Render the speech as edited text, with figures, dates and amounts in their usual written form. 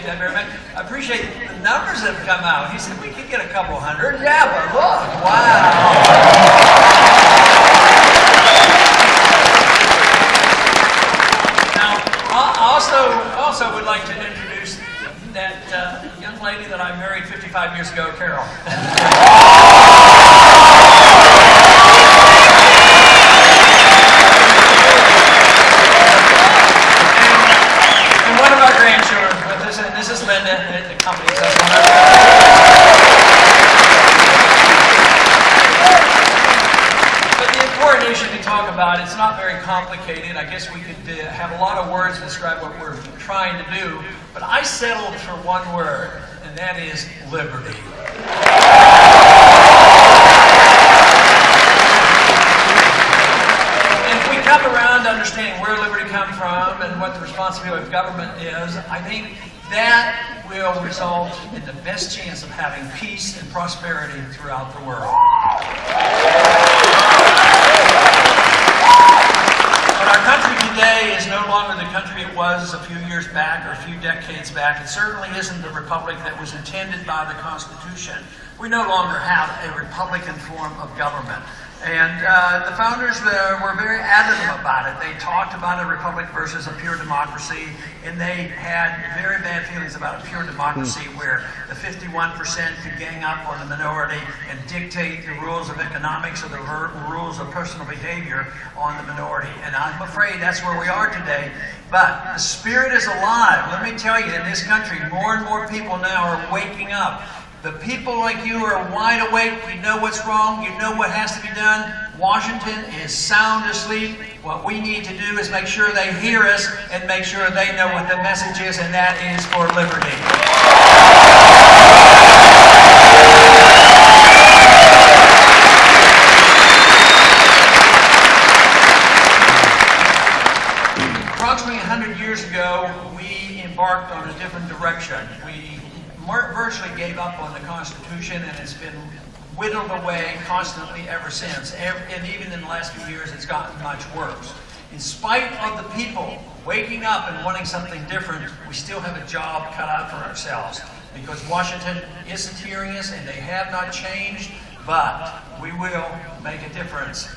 that very much. I appreciate the numbers that have come out. He said we could get a couple hundred. Yeah, but look, wow. Also would like to introduce that young lady that I married 55 years ago, Carol. and one of our grandchildren with us, and this is Linda, and the company says one of But the important issue to talk about, it's not very complicated. I guess we could have a lot of words to describe what we're trying to do, but I settled for one word, and that is liberty. And if we come around to understanding where liberty comes from and what the responsibility of government is, I think that will result in the best chance of having peace and prosperity throughout the world. Our country today is no longer the country it was a few years back or a few decades back. It certainly isn't the republic that was intended by the Constitution. We no longer have a republican form of government. And the founders were very adamant about it. They talked about a republic versus a pure democracy, and they had very bad feelings about a pure democracy where the 51% could gang up on the minority and dictate the rules of economics or the rules of personal behavior on the minority. And I'm afraid that's where we are today. But the spirit is alive. Let me tell you, in this country, more and more people now are waking up. The people like you are wide awake. You know what's wrong. You know what has to be done. Washington is sound asleep. What we need to do is make sure they hear us and make sure they know what the message is, and that is for liberty. Approximately 100 years ago, we embarked on a different direction. We virtually gave up on the Constitution, and it's been whittled away constantly ever since. And even in the last few years, it's gotten much worse. In spite of the people waking up and wanting something different, we still have a job cut out for ourselves, because Washington isn't hearing us, and they have not changed, but we will make a difference.